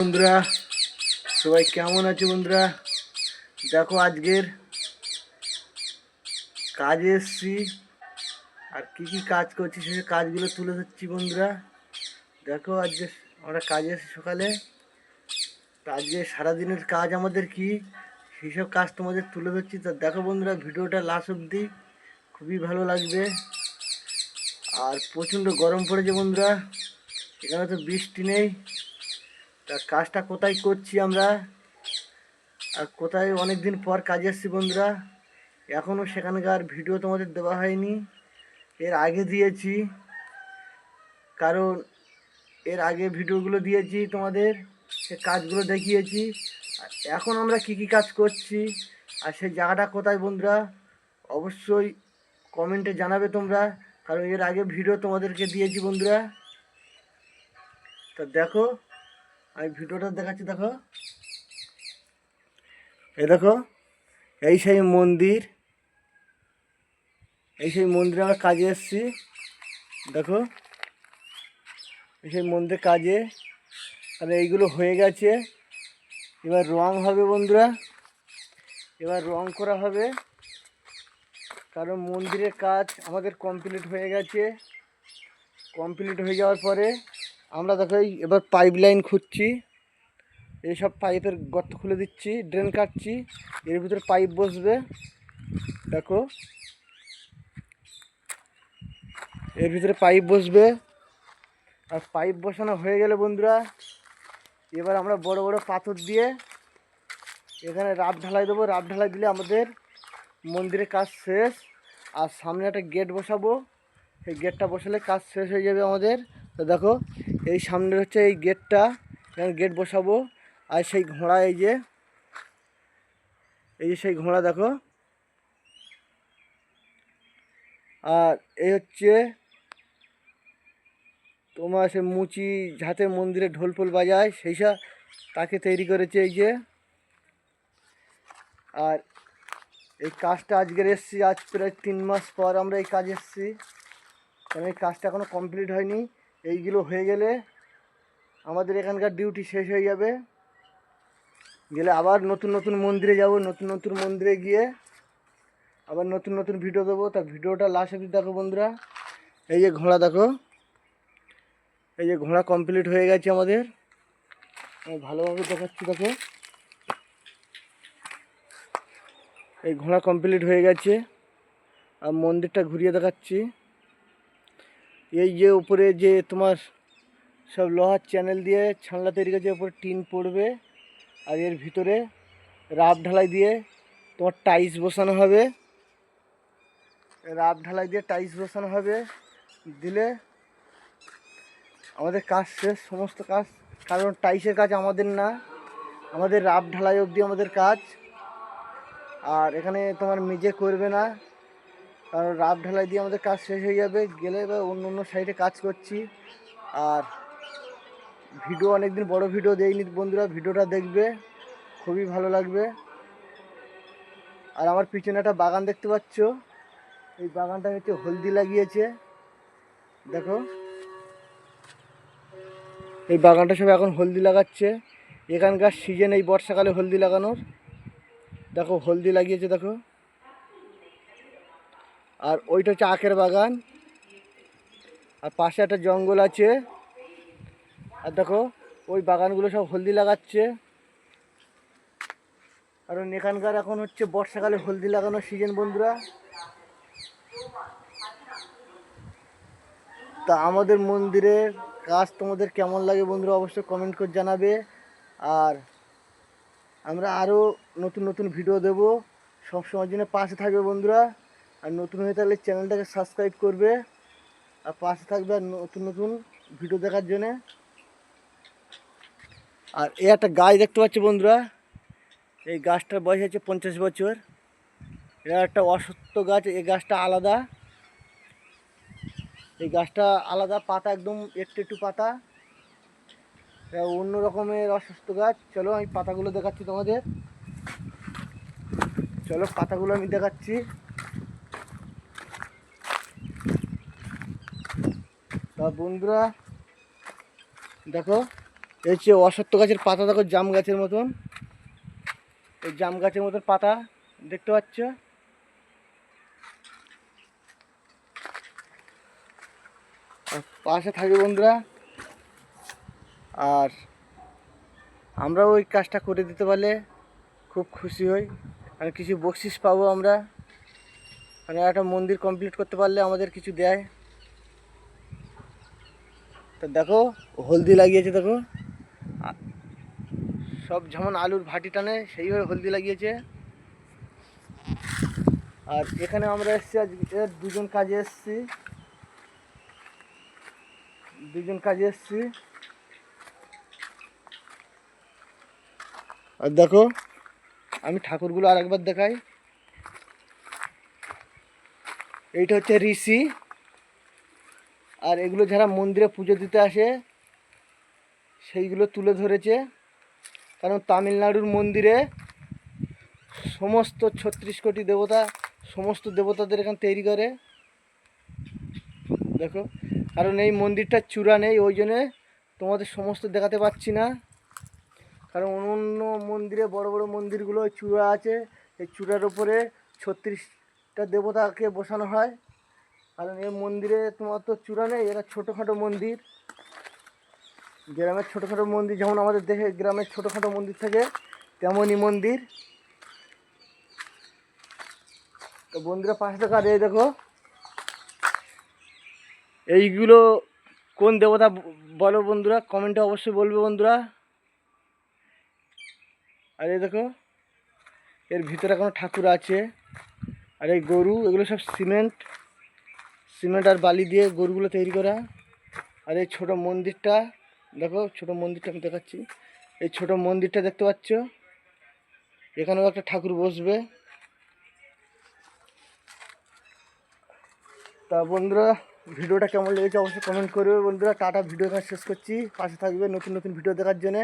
বন্ধুরা, সবাই কেমন আছে? বন্ধুরা দেখো, আজকের কাজে এসছি আর কি কি কাজ করছি সেই কাজগুলো তুলে ধরছি। বন্ধুরা দেখো, আজকে আমরা কাজে এসেছি সকালে। তো আজকে সারাদিনের কাজ আমাদের কি সেই সব কাজ তোমাদের তুলে ধরছি। তা দেখো বন্ধুরা, ভিডিওটা লাস্ট অবধি, খুবই ভালো লাগবে। আর প্রচণ্ড গরম পড়েছে বন্ধুরা, এখানে তো বৃষ্টি নেই। তা কাজটা কোথায় করছি আমরা আর কোথায় অনেক দিন পর কাজে এসেছি বন্ধুরা, এখনও সেখানকার ভিডিও তোমাদের দেওয়া হয়নি। এর আগে দিয়েছি, কারণ এর আগে ভিডিওগুলো দিয়েছি তোমাদের, সে কাজগুলো দেখিয়েছি। আর এখন আমরা কি কি কাজ করছি আর সেই জায়গাটা কোথায় বন্ধুরা, অবশ্যই কমেন্টে জানাবে তোমরা, কারণ এর আগে ভিডিও তোমাদেরকে দিয়েছি বন্ধুরা। তা দেখো, আমি ভিডিওটা দেখাচ্ছি। দেখো, এই দেখো, এই সেই মন্দির, এই সেই মন্দিরে আমরা কাজে এসেছি। দেখো, এই সেই মন্দিরের কাজে, আর এইগুলো হয়ে গেছে। এবার রং হবে বন্ধুরা, এবার রং করা হবে, কারণ মন্দিরের কাজ আমাদের কমপ্লিট হয়ে গেছে। কমপ্লিট হয়ে যাওয়ার পরে আমরা দেখো এবার পাইপ লাইন খুঁজছি। এইসব পাইপের গর্ত খুলে দিচ্ছি, ড্রেন কাটছি, এর ভিতরে পাইপ বসবে। দেখো, এর ভিতরে পাইপ বসবে। আর পাইপ বসানো হয়ে গেলে বন্ধুরা, এবার আমরা বড় বড় পাথর দিয়ে এখানে রাব ঢালাই দেবো। রাব ঢালাই দিলে আমাদের মন্দিরের কাজ শেষ। আর সামনে একটা গেট বসাবো, এই গেটটা বসালে কাজ শেষ হয়ে যাবে আমাদের। তো দেখো, এই সামনে হচ্ছে এই গেটটা, এখানে গেট বসাবো। আর সেই ঘোড়া, এই যে সেই ঘোড়া দেখো। আর এই হচ্ছে তোমার সে মুচি যাতে মন্দিরে ঢোল ফোল বাজায়, সেই সব তাকে তৈরি করেছে এই যে। আর এই কাজটা আজকের এসছি, আজ প্রায় 3 মাস পর আমরা এই কাজ এসছি, কারণ এই কাজটা এখনও কমপ্লিট হয়নি। এইগুলো হয়ে গেলে আমাদের এখানকার ডিউটি শেষ হয়ে যাবে। গেলে আবার নতুন নতুন মন্দিরে যাব, নতুন নতুন মন্দিরে গিয়ে আবার নতুন নতুন ভিডিও দেবো। তা ভিডিওটা লাস্ট অবধি দেখো বন্ধুরা। এই যে ঘোড়া দেখো, এই যে ঘোড়া কমপ্লিট হয়ে গেছে আমাদের, আমি ভালোভাবে দেখাচ্ছি। দেখো, এই ঘোড়া কমপ্লিট হয়ে গেছে। আর মন্দিরটা ঘুরিয়ে দেখাচ্ছি। এই যে উপরে যে তোমার সব লোহার চ্যানেল দিয়ে ছানলা তৈরি করেছে, উপরে টিন পড়বে। আর এর ভিতরে রাব ঢালাই দিয়ে তোমার টাইলস বসানো হবে। রাব ঢালাই দিয়ে টাইলস বসানো হবে, দিলে আমাদের কাজ শেষ, সমস্ত কাজ। কারণ টাইলসের কাজ আমাদের না, আমাদের রাব ঢালাই অবধি আমাদের কাজ। আর এখানে তোমার মেঝে করবে না, কারণ রাব ঢালাই দিয়ে আমাদের কাজ শেষ হয়ে যাবে। গেলে এবার অন্য অন্য সাইডে কাজ করছি। আর ভিডিও অনেকদিন বড় ভিডিও দেইনি বন্ধুরা, ভিডিওটা দেখবে, খুবই ভালো লাগবে। আর আমার পিছনে একটা বাগান দেখতে পাচ্ছ, এই বাগানটা হচ্ছে হলদি লাগিয়েছে। দেখো, এই বাগানটা সব এখন হলদি লাগাচ্ছে। এখানকার সিজন এই বর্ষাকালে হলদি লাগানোর। দেখো, হলদি লাগিয়েছে দেখো। আর ওইটা হচ্ছে আখের বাগান, আর পাশে একটা জঙ্গল আছে। আর দেখো, ওই বাগানগুলো সব হলদি লাগাচ্ছে, কারণ এখানকার এখন হচ্ছে বর্ষাকালে হলদি লাগানোর সিজন বন্ধুরা। তা আমাদের মন্দিরের কাজ তোমাদের কেমন লাগে বন্ধুরা, অবশ্যই কমেন্ট করে জানাবে। আর আমরা আরও নতুন নতুন ভিডিও দেবো, সবসময়ের জন্য পাশে থাকবে বন্ধুরা। আর নতুন হয়ে থাকলে চ্যানেলটাকে সাবস্ক্রাইব করবে, আর পাশে থাকবে আর নতুন নতুন ভিডিও দেখার জন্যে। আর এই একটা গাছ দেখতে পাচ্ছি বন্ধুরা, এই গাছটার বয়স হচ্ছে 50 বছর। এটা একটা অশ্বত্থ গাছ, এই গাছটা আলাদা, এই গাছটা আলাদা, পাতা একদম একটু একটু পাতা, অন্য রকমের অসুস্থ গাছ। চলো আমি পাতাগুলো দেখাচ্ছি তোমাদের, চলো পাতাগুলো আমি দেখাচ্ছি। তা বন্ধুরা দেখো, এই হচ্ছে অশ্বত্থ গাছের পাতা, দেখো জাম গাছের মতন, এই জাম গাছের মতন পাতা দেখতে পাচ্ছ। আর পাশে থাকি বন্ধুরা, আর আমরা ওই কাজটা করে দিতে পারলে খুব খুশি হই, আর কিছু বকশিস পাবো আমরা, মানে একটা মন্দির কমপ্লিট করতে পারলে আমাদের কিছু দেয়। তো দেখো হলদি লাগিয়েছে, দেখো সব যেমন আলুর ভাটি টানে সেইভাবে হলদি লাগিয়েছে। আর এখানে আমরা এসেছি আজকে দুজন কাজে এসেছি, আর দেখো আমি ঠাকুরগুলো আরেকবার দেখাই। এইটা হচ্ছে ঋষি, আর এগুলো যারা মন্দিরে পুজো দিতে আসে সেইগুলো তুলে ধরেছে, কারণ তামিলনাড়ুর মন্দিরে সমস্ত 36 কোটি দেবতা, সমস্ত দেবতাদের এখানে তৈরি করে। দেখো, কারণ এই মন্দিরটা চূড়া নেই, ওই জন্যে তোমাদের সমস্ত দেখাতে পাচ্ছি না, কারণ অন্য মন্দিরে বড় বড় মন্দিরগুলো চূড়া আছে, এই চূড়ার উপরে 36টা দেবতাকে বসানো হয়। কারণ এই মন্দিরে তোমার তো চূড়া নেই, এরা ছোটোখাটো মন্দির, গ্রামের ছোটোখাটো মন্দির, যেমন আমাদের দেখে গ্রামের ছোটোখাটো মন্দির থাকে তেমনই মন্দির। তো বন্ধুরা পাশে থাকা, এই দেখো এইগুলো কোন দেবতা বলো বন্ধুরা, কমেন্টে অবশ্যই বলবে বন্ধুরা। আর এই দেখো এর ভিতরে কোনো ঠাকুর আছে, আর এই গরু, এগুলো সব সিমেন্ট আর বালি দিয়ে গরুগুলো তৈরি করা। আর এই ছোটো মন্দিরটা দেখো, ছোটো মন্দিরটা আমি দেখাচ্ছি, এই ছোটো মন্দিরটা দেখতে পাচ্ছ, এখানেও একটা ঠাকুর বসবে। তা বন্ধুরা ভিডিওটা কেমন লেগেছে অবশ্যই কমেন্ট করবে বন্ধুরা। টাটা, ভিডিও এখানে শেষ করছি, পাশে থাকবে নতুন নতুন ভিডিও দেখার জন্যে।